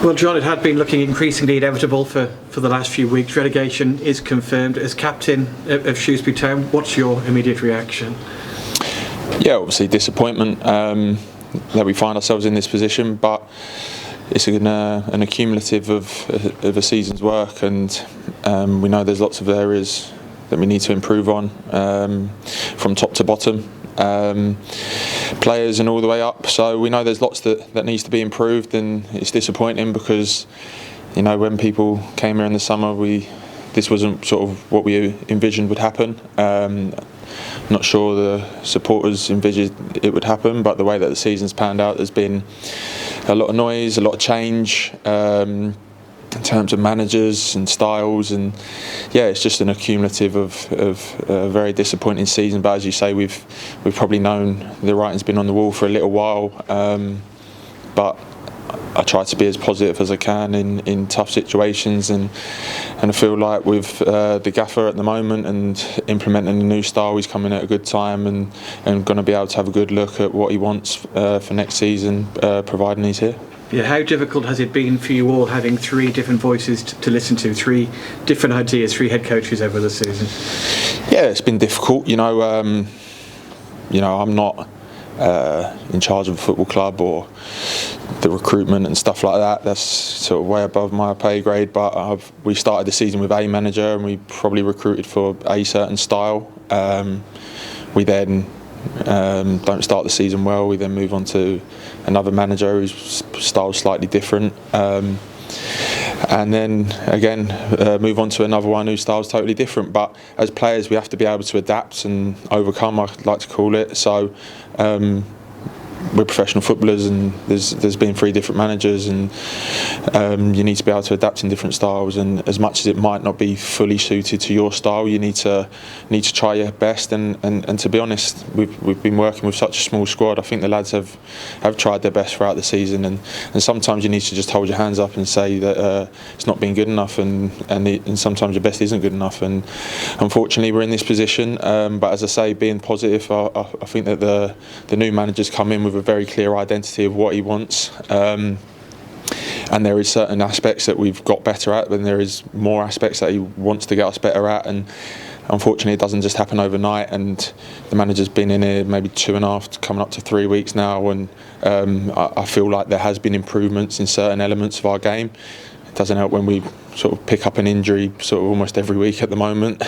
Well, John, it had been looking increasingly inevitable for the last few weeks. Relegation is confirmed. As captain of Shrewsbury Town, what's your immediate reaction? Yeah, obviously disappointment that we find ourselves in this position, but it's an accumulative of a season's work, and we know there's lots of areas that we need to improve on, from top to bottom, players and all the way up. So we know there's lots that needs to be improved, and it's disappointing because, you know, when people came here in the summer, this wasn't sort of what we envisioned would happen. Not sure the supporters envisioned it would happen, but the way that the season's panned out, there's been a lot of noise, a lot of change in terms of managers and styles, and yeah, it's just an accumulative of a very disappointing season. But as you say, we've probably known the writing's been on the wall for a little while, but I try to be as positive as I can in tough situations, and I feel like with the gaffer at the moment and implementing a new style, he's coming at a good time and going to be able to have a good look at what he wants for next season, providing he's here. Yeah, how difficult has it been for you all having three different voices to listen to, three different ideas, three head coaches over the season? Yeah, it's been difficult. I'm not in charge of a football club or the recruitment and stuff like that. That's sort of way above my pay grade. But we started the season with a manager, and we probably recruited for a certain style. We then don't start the season well. We then move on to another manager whose style is slightly different, and then again move on to another one whose style is totally different. But as players, we have to be able to adapt and overcome, I like to call it. So we're professional footballers, and there's been three different managers, and you need to be able to adapt in different styles. And as much as it might not be fully suited to your style, you need to try your best. And to be honest, we've been working with such a small squad. I think the lads have tried their best throughout the season, and sometimes you need to just hold your hands up and say that it's not been good enough, and sometimes your best isn't good enough. And unfortunately, we're in this position. But as I say, being positive, I think that the new managers come in with a very clear identity of what he wants, and there is certain aspects that we've got better at, and there is more aspects that he wants to get us better at. And unfortunately, it doesn't just happen overnight. And the manager's been in here maybe 2.5, coming up to 3 weeks now, and I feel like there has been improvements in certain elements of our game. It doesn't help when we sort of pick up an injury sort of almost every week at the moment.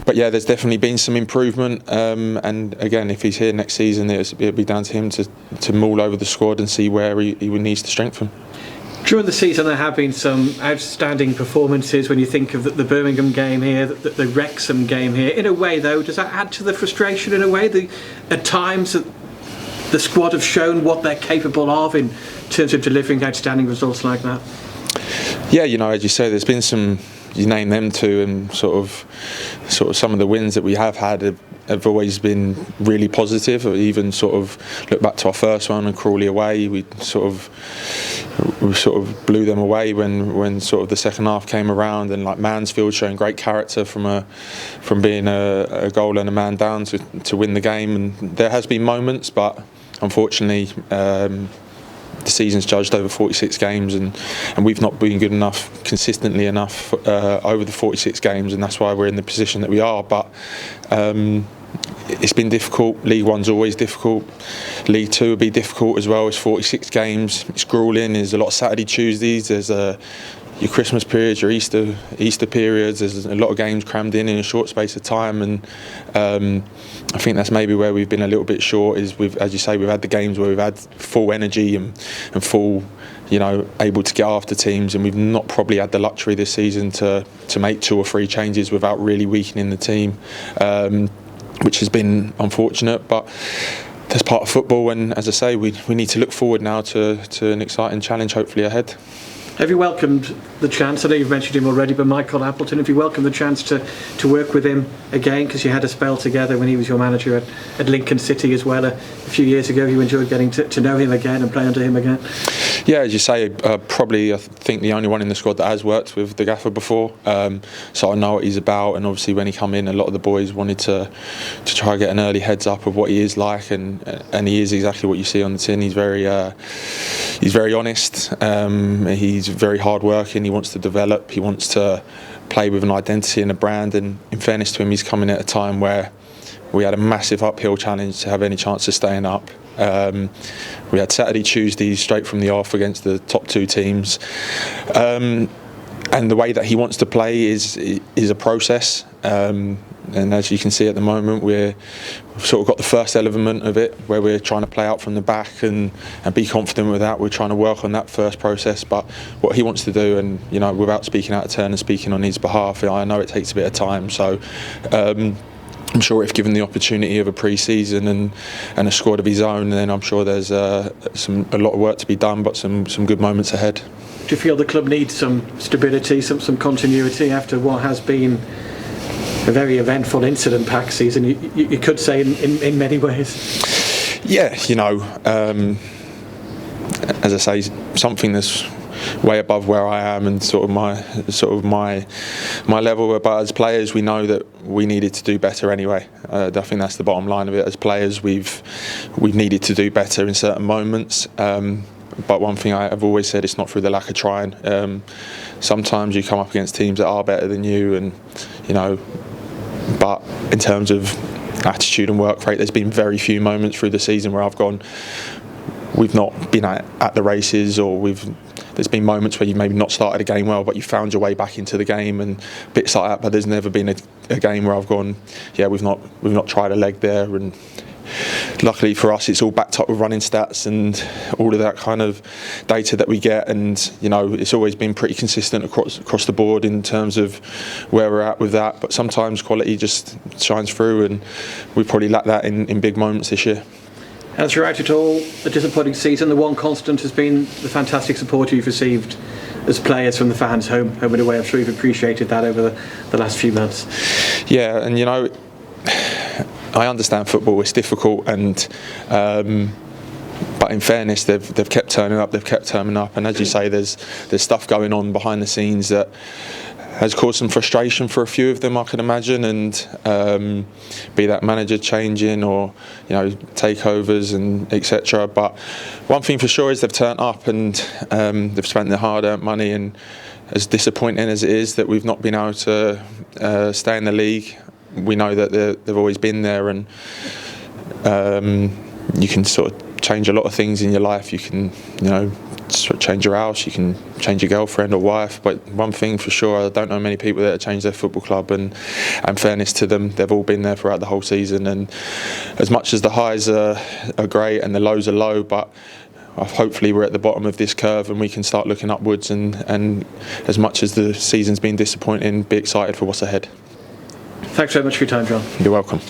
But yeah, there's definitely been some improvement. And again, if he's here next season, it'll be down to him to mull over the squad and see where he needs to strengthen. During the season, there have been some outstanding performances. When you think of the Birmingham game here, the Wrexham game here, in a way, though, does that add to the frustration? In a way, at times the squad have shown what they're capable of in terms of delivering outstanding results like that. Yeah, as you say, there's been some. You name them two, and sort of some of the wins that we have had have always been really positive. Or even sort of look back to our first one and Crawley away, we sort of blew them away when sort of the second half came around, and like Mansfield showing great character from being a goal and a man down to win the game. And there has been moments, but unfortunately the season's judged over 46 games, and we've not been good enough, consistently enough over the 46 games, and that's why we're in the position that we are. But it's been difficult. League One's always difficult. League Two will be difficult as well. It's 46 games. It's gruelling. There's a lot of Saturday, Tuesdays. There's your Christmas periods, your Easter periods. There's a lot of games crammed in a short space of time, and I think that's maybe where we've been a little bit short. Is as you say, we've had the games where we've had full energy and full, able to get after teams, and we've not probably had the luxury this season to make 2 or 3 changes without really weakening the team, which has been unfortunate. But that's part of football, and as I say, we need to look forward now to an exciting challenge hopefully ahead. Have you welcomed the chance? I know you've mentioned him already, but Michael Appleton, have you welcomed the chance to work with him again? Because you had a spell together when he was your manager at Lincoln City as well a few years ago. You enjoyed getting to know him again and play under him again? Yeah, as you say, probably I think the only one in the squad that has worked with the gaffer before, so I know what he's about. And obviously when he come in, a lot of the boys wanted to try and get an early heads up of what he is like, and he is exactly what you see on the tin. He's very he's very honest. He's very hard-working. He wants to develop. He wants to play with an identity and a brand. And in fairness to him, he's coming at a time where we had a massive uphill challenge to have any chance of staying up. We had Saturday, Tuesday straight from the off against the top two teams. And the way that he wants to play is a process. And as you can see at the moment, we've sort of got the first element of it, where we're trying to play out from the back and be confident with that. We're trying to work on that first process. But what he wants to do, and without speaking out of turn and speaking on his behalf, I know it takes a bit of time. So I'm sure if given the opportunity of a pre-season and a squad of his own, then I'm sure there's a lot of work to be done, but some good moments ahead. Do you feel the club needs some stability, some continuity after what has been a very eventful, incident-packed season, you could say in many ways? Yeah, as I say, something that's way above where I am and sort of my level. But as players, we know that we needed to do better anyway. I think that's the bottom line of it. As players, we've needed to do better in certain moments. But one thing I have always said, it's not through the lack of trying. Sometimes you come up against teams that are better than you, and but in terms of attitude and work rate, there's been very few moments through the season where I've gone, we've not been at the races, or there's been moments where you've maybe not started a game well, but you found your way back into the game and bits like that. But there's never been a game where I've gone, yeah, we've not tried a leg there. And luckily for us, it's all backed up with running stats and all of that kind of data that we get, and it's always been pretty consistent across the board in terms of where we're at with that. But sometimes quality just shines through, and we probably lack that in big moments this year. And throughout it all, a disappointing season, the one constant has been the fantastic support you've received as players from the fans, home and away. I'm sure you've appreciated that over the last few months. Yeah, and I understand football, it's difficult, and but in fairness, they've kept turning up, and as you say, there's stuff going on behind the scenes that has caused some frustration for a few of them, I can imagine, and be that manager changing or takeovers and etc. But one thing for sure is they've turned up, and they've spent their hard-earned money, and as disappointing as it is that we've not been able to stay in the league, we know that they've always been there, and you can sort of change a lot of things in your life. You can, sort of change your house, you can change your girlfriend or wife, but one thing for sure, I don't know many people that have changed their football club, and fairness to them, they've all been there throughout the whole season. And as much as the highs are great and the lows are low, but hopefully we're at the bottom of this curve and we can start looking upwards, and as much as the season's been disappointing, be excited for what's ahead. Thanks very much for your time, John. You're welcome.